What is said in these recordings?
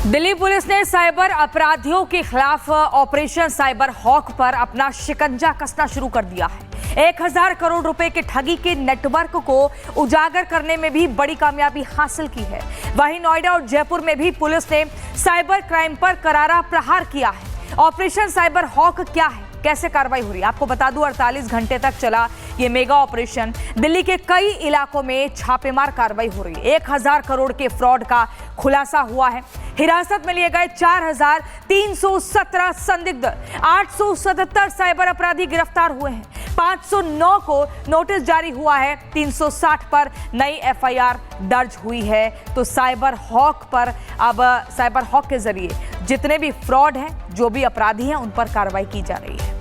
Delhi police ने cyber अपराधियों के खिलाफ ऑपरेशन साइबर हॉक पर अपना शिकंजा कसना शुरू कर दिया है। 1000 करोड़ रुपए के ठगी के नेटवर्क को उजागर करने में भी बड़ी कामयाबी हासिल की है। वहीं नोएडा और जयपुर में भी पुलिस ने साइबर क्राइम पर करारा प्रहार किया है। ऑपरेशन साइबर हॉक क्या है, कैसे कार्रवाई हो रही है, आपको बता दूं 48 घंटे तक चला ये मेगा ऑपरेशन। दिल्ली के कई इलाकों में छापेमार कार्रवाई हो रही है। 1000 करोड़ के फ्रॉड का खुलासा हुआ है। हिरासत में लिए गए 4317 संदिग्ध, 877 साइबर अपराधी गिरफ्तार हुए हैं। 509 को नोटिस जारी हुआ है। 360 पर नई एफआईआर दर्ज हुई है। तो साइबर हॉक के जरिए जितने भी फ्रॉड हैं, जो भी अपराधी हैं, उन पर कार्रवाई की जा रही है।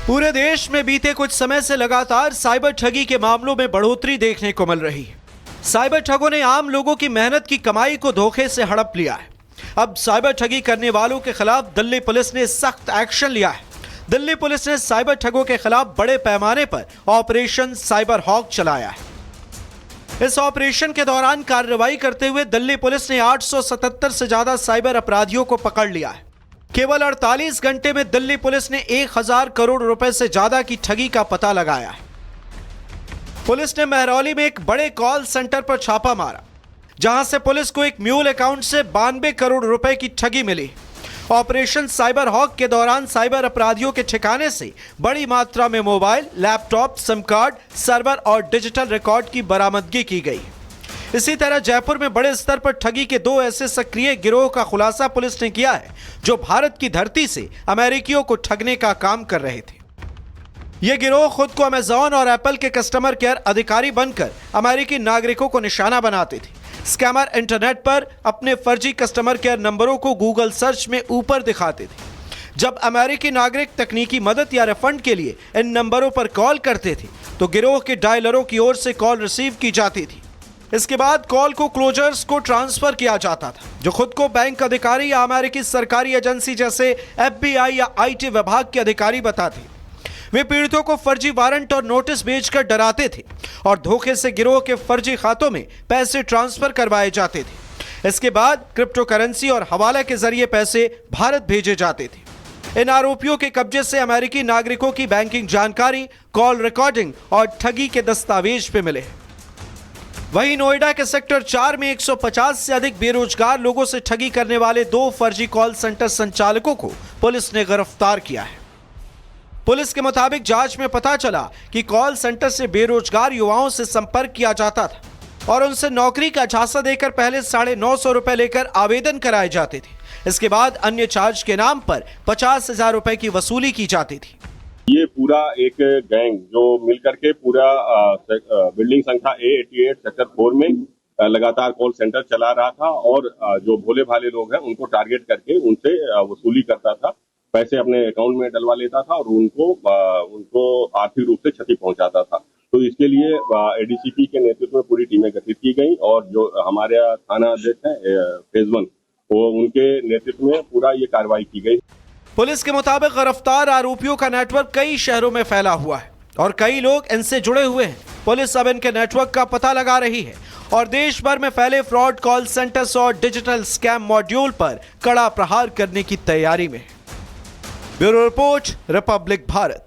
पूरे देश में बीते कुछ समय से लगातार साइबर ठगी के मामलों में बढ़ोतरी देखने को मिल रही है। साइबर ठगों ने आम लोगों की मेहनत की कमाई को धोखे से हड़प लिया है। अब साइबर ठगी करने वालों के खिलाफ दिल्ली पुलिस ने सख्त एक्शन लिया है। दिल्ली पुलिस ने साइबर ठगों के खिलाफ बड़े पैमाने पर ऑपरेशन साइबर हॉक चलाया है। इस ऑपरेशन के दौरान कार्रवाई करते हुए दिल्ली पुलिस ने 877 से ज्यादा साइबर अपराधियों को पकड़ लिया है। केवल 48 घंटे में दिल्ली पुलिस ने 1000 करोड़ रुपए से ज्यादा की ठगी का पता लगाया है। पुलिस ने महरौली में एक बड़े कॉल सेंटर पर छापा मारा, जहां से पुलिस को एक म्यूल अकाउंट से 92 करोड़ रुपए की ठगी मिली। ऑपरेशन साइबर हॉक के दौरान साइबर अपराधियों के ठिकाने से बड़ी मात्रा में mobile, laptop, SIM card, server और डिजिटल रिकॉर्ड की बरामदगी की गई। इसी तरह जयपुर में बड़े स्तर पर ठगी के 2 ऐसे सक्रिय गिरोह का खुलासा पुलिस ने किया है, जो भारत की धरती से अमेरिकियों को ठगने का काम कर रहे थे। ये गिरोह खुद को अमेजॉन और एप्पल के कस्टमर केयर अधिकारी बनकर अमेरिकी नागरिकों को निशाना बनाते थे। स्कैमर इंटरनेट पर अपने फर्जी कस्टमर केयर नंबरों को गूगल सर्च में ऊपर दिखाते थे। जब अमेरिकी नागरिक तकनीकी मदद या रिफंड के लिए इन नंबरों पर कॉल करते थे, तो गिरोह के डायलरों की ओर से कॉल रिसीव की जाती थी। इसके बाद कॉल को क्लोजर्स को ट्रांसफर किया जाता था, जो खुद को बैंक अधिकारी या अमेरिकी सरकारी एजेंसी जैसे FBI या IT विभाग के अधिकारी बताते। वे पीड़ितों को फर्जी वारंट और नोटिस भेजकर डराते थे और धोखे से गिरोह के फर्जी खातों में पैसे ट्रांसफर करवाए जाते थे। इसके बाद क्रिप्टो करेंसी और हवाला के जरिए पैसे भारत भेजे जाते थे। इन आरोपियों के कब्जे से अमेरिकी नागरिकों की बैंकिंग जानकारी, कॉल रिकॉर्डिंग और ठगी के दस्तावेज पे मिले। वहीं नोएडा के सेक्टर 4 में 150 से अधिक बेरोजगार लोगों से ठगी करने वाले 2 फर्जी कॉल सेंटर संचालकों को पुलिस ने गिरफ्तार किया है। पुलिस के मुताबिक जांच में पता चला कि कॉल सेंटर से बेरोजगार युवाओं से संपर्क किया जाता था और उनसे नौकरी का झांसा देकर पहले 950 रुपए लेकर आवेदन कराए जाते थे। इसके बाद अन्य चार्ज के नाम पर 50,000 रुपए की वसूली की जाती थी। ये पूरा एक गैंग जो मिलकर के पूरा बिल्डिंग संख्या A88 सेक्टर 4 में लगातार कॉल सेंटर चला रहा था और जो भोले भाले लोग हैं उनको टारगेट करके उनसे वसूली करता था, पैसे अपने अकाउंट में डलवा लेता था और उनको आर्थिक रूप से क्षति पहुंचाता था। तो इसके लिए ADCP के नेतृत्व में पूरी टीमें गठित की गई और जो हमारे थाना अध्यक्ष है फेज 1, वो उनके नेतृत्व में पूरा ये कार्रवाई की गई। पुलिस के मुताबिक गिरफ्तार आरोपियों का नेटवर्क कई शहरों में फैला हुआ है और कई लोग इनसे जुड़े हुए हैं। पुलिस अब इनके नेटवर्क का पता लगा रही है और देश भर में फैले फ्रॉड कॉल सेंटर्स और डिजिटल स्कैम मॉड्यूल पर कड़ा प्रहार करने की तैयारी में है। Bureau report, Republic Bharat.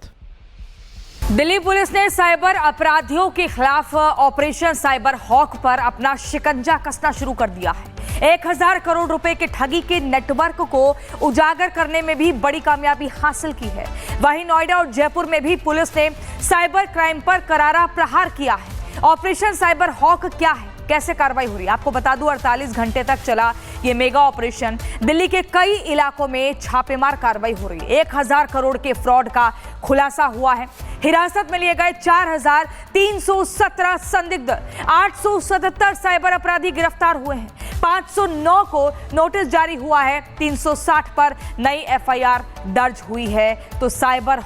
Delhi police ने साइबर अपराधियों के खिलाफ ऑपरेशन साइबर हॉक पर अपना शिकंजा कसना शुरू कर दिया है। 1000 करोड़ रुपए के ठगी के नेटवर्क को उजागर करने में भी बड़ी कामयाबी हासिल की है। वहीं नोएडा और जयपुर में भी पुलिस ने साइबर क्राइम पर करारा प्रहार किया है। ऑपरेशन साइबर हॉक क्या है, कैसे कार्रवाई हो रही है, आपको बता दूं 48 घंटे तक चला ये मेगा ऑपरेशन। दिल्ली के कई इलाकों में छापेमार कार्रवाई हो रही है। 1000 करोड़ के फ्रॉड का खुलासा हुआ है। हिरासत में लिए गए 4317 संदिग्ध, 877 साइबर अपराधी गिरफ्तार हुए हैं। 509 को नोटिस जारी हुआ है। 360 पर नई एफआईआर दर्ज हुई है। तो साइबर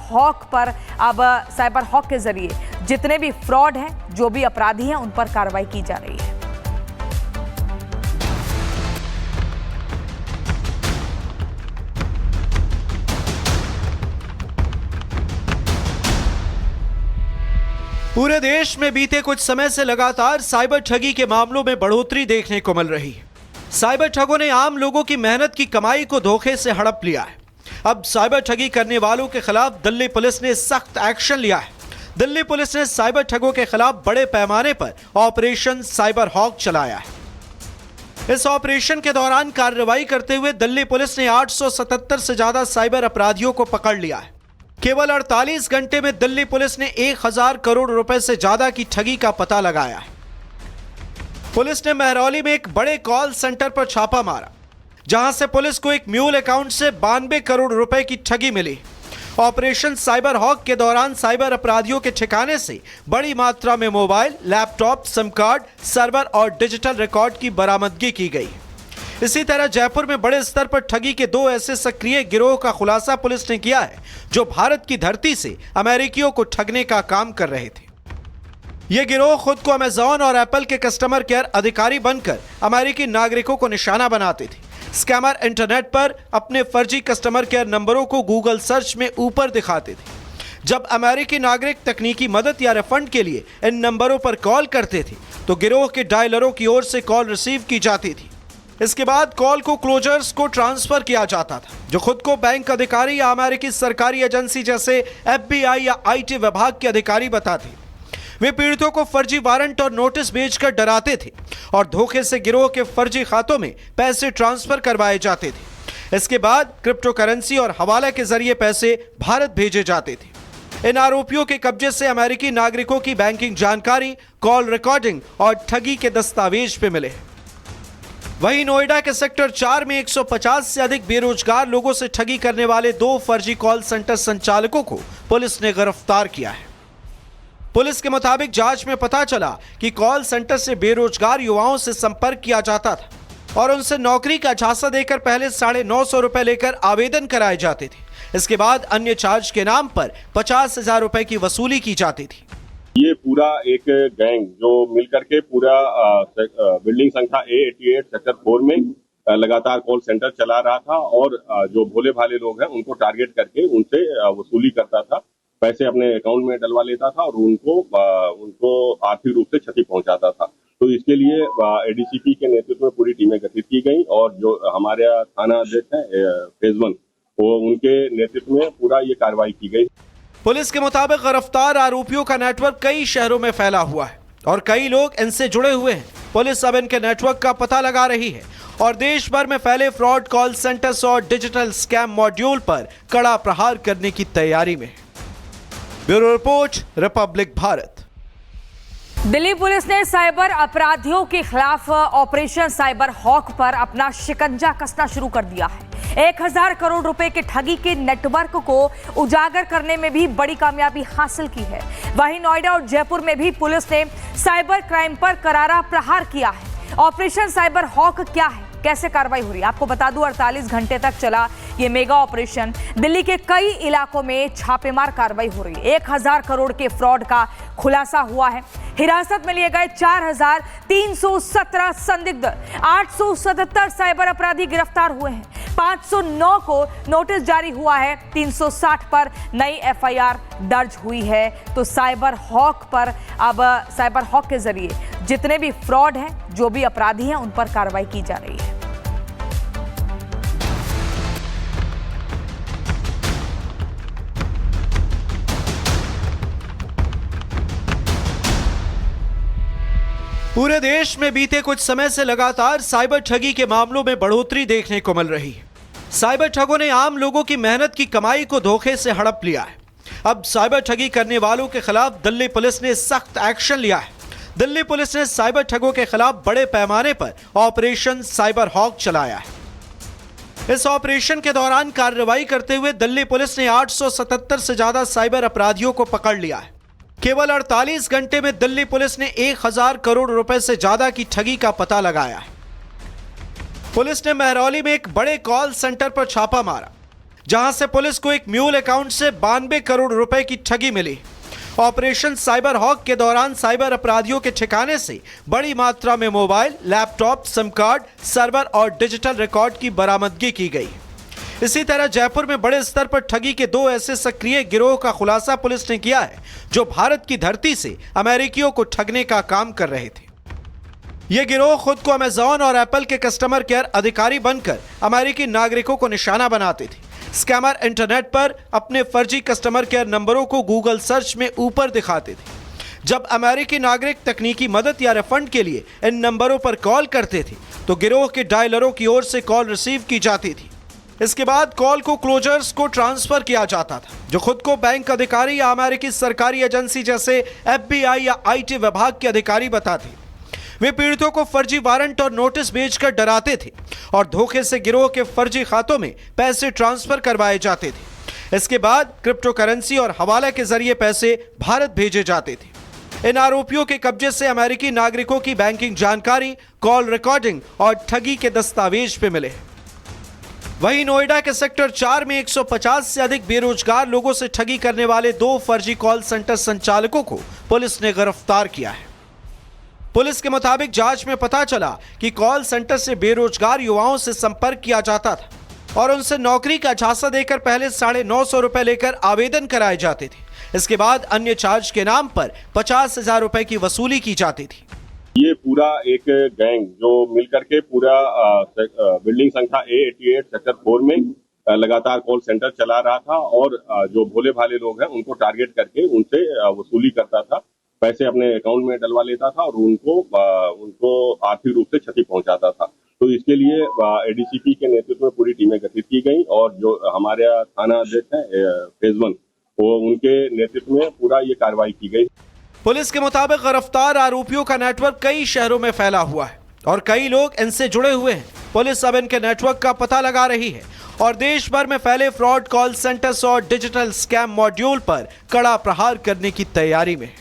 हॉक के जरिए जितने भी फ्रॉड हैं, जो भी अपराधी हैं, उन पर कार्रवाई की जा रही है। पूरे देश में बीते कुछ समय से लगातार साइबर ठगी के मामलों में बढ़ोतरी देखने को मिल रही है। साइबर ठगों ने आम लोगों की मेहनत की कमाई को धोखे से हड़प लिया है। अब साइबर ठगी करने वालों के खिलाफ दिल्ली पुलिस ने सख्त एक्शन लिया है। दिल्ली पुलिस ने साइबर ठगों के खिलाफ बड़े पैमाने पर ऑपरेशन साइबर हॉक चलाया है। इस ऑपरेशन के दौरान कार्रवाई करते हुए दिल्ली पुलिस ने 877 से ज्यादा साइबर अपराधियों को पकड़ लिया है। केवल 48 घंटे में दिल्ली पुलिस ने 1000 करोड़ रुपए से ज्यादा की ठगी का पता लगाया है। पुलिस ने महरौली में एक बड़े कॉल सेंटर पर छापा मारा, जहां से पुलिस को एक म्यूल अकाउंट से 92 करोड़ रुपए की ठगी मिली। ऑपरेशन साइबर हॉक के दौरान साइबर अपराधियों के ठिकाने से बड़ी मात्रा में mobile, laptop, SIM card, server और डिजिटल रिकॉर्ड की बरामदगी की गई। इसी तरह जयपुर में बड़े स्तर पर ठगी के 2 ऐसे सक्रिय गिरोह का खुलासा पुलिस ने किया है, जो भारत की धरती से अमेरिकियों को ठगने का काम कर रहे थे। ये गिरोह खुद को अमेजॉन और एप्पल के कस्टमर केयर अधिकारी बनकर अमेरिकी नागरिकों को निशाना बनाते थे। स्कैमर इंटरनेट पर अपने फर्जी कस्टमर केयर नंबरों को गूगल सर्च में ऊपर दिखाते थे। जब अमेरिकी नागरिक तकनीकी मदद या रिफंड के लिए इन नंबरों पर कॉल करते थे, तो गिरोह के डायलरों की ओर से कॉल रिसीव की जाती थी। इसके बाद कॉल को क्लोजर्स को ट्रांसफर किया जाता था, जो खुद को बैंक अधिकारी या अमेरिकी सरकारी एजेंसी जैसे FBI या IT विभाग के अधिकारी बताते। वे पीड़ितों को फर्जी वारंट और नोटिस भेजकर डराते थे और धोखे से गिरोह के फर्जी खातों में पैसे ट्रांसफर करवाए जाते थे। इसके बाद क्रिप्टो करेंसी और हवाला के जरिए पैसे भारत भेजे जाते थे। इन आरोपियों के कब्जे से अमेरिकी नागरिकों की बैंकिंग जानकारी, कॉल रिकॉर्डिंग और ठगी के दस्तावेज पे मिले। वहीं नोएडा के सेक्टर 4 में 150 से अधिक बेरोजगार लोगों से ठगी करने वाले 2 फर्जी कॉल सेंटर संचालकों को पुलिस ने गिरफ्तार किया है। पुलिस के मुताबिक जांच में पता चला कि कॉल सेंटर से बेरोजगार युवाओं से संपर्क किया जाता था और उनसे नौकरी का झांसा देकर पहले 950 रुपए लेकर आवेदन कराए जाते थे। इसके बाद अन्य चार्ज के नाम पर 50,000 रुपए की वसूली की जाती थी। ये पूरा एक गैंग जो मिलकर के पूरा बिल्डिंग संख्या A88 सेक्टर 4 में लगातार कॉल सेंटर चला रहा था और जो भोले भाले लोग हैं उनको टारगेट करके उनसे वसूली करता था, पैसे अपने अकाउंट में डलवा लेता था और उनको आर्थिक रूप से क्षति पहुंचाता था। तो इसके लिए ADCP के नेतृत्व में पूरी टीमें गठित की गई और जो हमारे थाना अध्यक्ष है फेज 1, वो उनके नेतृत्व में पूरा ये कार्रवाई की गई। पुलिस के मुताबिक गिरफ्तार आरोपियों का नेटवर्क कई शहरों में फैला हुआ है और कई लोग इनसे जुड़े हुए हैं। पुलिस अब इनके नेटवर्क का पता लगा रही है और देश भर में फैले फ्रॉड कॉल सेंटर्स और डिजिटल स्कैम मॉड्यूल पर कड़ा प्रहार करने की तैयारी में है। Bureau report, Republic Bharat. Delhi police ने साइबर अपराधियों के खिलाफ ऑपरेशन साइबर हॉक पर अपना शिकंजा कसना शुरू कर दिया है। 1000 करोड़ रुपए के ठगी के नेटवर्क को उजागर करने में भी बड़ी कामयाबी हासिल की है। वहीं नोएडा और जयपुर में भी पुलिस ने साइबर क्राइम पर करारा प्रहार किया है। ऑपरेशन साइबर हॉक क्या है, कैसे कार्रवाई हो रही है, आपको बता दूं 48 घंटे तक चला ये मेगा ऑपरेशन। दिल्ली के कई इलाकों में छापेमार कार्रवाई हो रही है। 1000 करोड़ के फ्रॉड का खुलासा हुआ है। हिरासत में लिए गए 4317 संदिग्ध, 877 साइबर अपराधी गिरफ्तार हुए हैं। 509 को नोटिस जारी हुआ है। 360 पर नई FIR दर्ज हुई है। तो साइबर हॉक के जरिए जितने भी फ्रॉड हैं, जो भी अपराधी हैं, उन पर कार्रवाई की जा रही है। पूरे देश में बीते कुछ समय से लगातार साइबर ठगी के मामलों में बढ़ोतरी देखने को मिल रही है। साइबर ठगों ने आम लोगों की मेहनत की कमाई को धोखे से हड़प लिया है। अब साइबर ठगी करने वालों के खिलाफ दिल्ली पुलिस ने सख्त एक्शन लिया है। दिल्ली पुलिस ने साइबर ठगों के खिलाफ बड़े पैमाने पर ऑपरेशन साइबर हॉक चलाया है। इस ऑपरेशन के दौरान कार्रवाई करते हुए दिल्ली पुलिस ने 877 से ज्यादा साइबर अपराधियों को पकड़ लिया है। केवल 48 घंटे में दिल्ली पुलिस ने 1000 करोड़ रुपए से ज्यादा की ठगी का पता लगाया है। पुलिस ने महरौली में एक बड़े कॉल सेंटर पर छापा मारा, जहां से पुलिस को एक म्यूल अकाउंट से 92 करोड़ रुपए की ठगी मिली। ऑपरेशन साइबर हॉक के दौरान साइबर अपराधियों के ठिकाने से बड़ी मात्रा में mobile, laptop, SIM card, server और डिजिटल रिकॉर्ड की बरामदगी की गई। इसी तरह जयपुर में बड़े स्तर पर ठगी के 2 ऐसे सक्रिय गिरोह का खुलासा पुलिस ने किया है जो भारत की धरती से अमेरिकियों को ठगने का काम कर रहे थे। ये गिरोह खुद को अमेजॉन और एप्पल के कस्टमर केयर अधिकारी बनकर अमेरिकी नागरिकों को निशाना बनाते थे। स्कैमर इंटरनेट पर अपने फर्जी कस्टमर केयर नंबरों को गूगल सर्च में ऊपर दिखाते थे। जब अमेरिकी नागरिक तकनीकी मदद या रिफंड के लिए इन नंबरों पर कॉल करते थे तो गिरोह के डायलरों की ओर से कॉल रिसीव की जाती थी। इसके बाद कॉल को क्लोजर्स को ट्रांसफर किया जाता था जो खुद को बैंक अधिकारी या अमेरिकी सरकारी एजेंसी जैसे FBI या IT विभाग के अधिकारी बताते। वे पीड़ितों को फर्जी वारंट और नोटिस भेजकर डराते थे और धोखे से गिरोह के फर्जी खातों में पैसे ट्रांसफर करवाए जाते थे। इसके बाद क्रिप्टो करेंसी और हवाला के जरिए पैसे भारत भेजे जाते थे। इन आरोपियों के कब्जे से अमेरिकी नागरिकों की बैंकिंग जानकारी, कॉल रिकॉर्डिंग और ठगी के दस्तावेज पे मिले। वहीं नोएडा के सेक्टर 4 में 150 से अधिक बेरोजगार लोगों से ठगी करने वाले 2 फर्जी कॉल सेंटर संचालकों को पुलिस ने गिरफ्तार किया है। पुलिस के मुताबिक जांच में पता चला कि कॉल सेंटर से बेरोजगार युवाओं से संपर्क किया जाता था और उनसे नौकरी का झांसा देकर पहले 950 रुपए लेकर आवेदन कराए जाते थे। इसके बाद अन्य चार्ज के नाम पर 50,000 रुपए की वसूली की जाती थी। ये पूरा एक गैंग जो मिलकर के पूरा बिल्डिंग संख्या A88 सेक्टर 4 में लगातार कॉल सेंटर चला रहा था और जो भोले भाले लोग हैं उनको टारगेट करके उनसे वसूली करता था, पैसे अपने अकाउंट में डलवा लेता था और उनको आर्थिक रूप से क्षति पहुंचाता था। तो इसके लिए ADCP के नेतृत्व में पूरी टीमें गठित की गई और जो हमारे थाना अध्यक्ष है फेज 1 वो उनके नेतृत्व में पूरा ये कार्रवाई की गई। पुलिस के मुताबिक गिरफ्तार आरोपियों का नेटवर्क कई शहरों में फैला हुआ है और कई लोग इनसे जुड़े हुए हैं। पुलिस अब इनके नेटवर्क का पता लगा रही है और देश भर में फैले फ्रॉड कॉल सेंटर्स और डिजिटल स्कैम मॉड्यूल पर कड़ा प्रहार करने की तैयारी में है।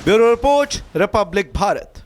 Bureau report, Republic Bharat.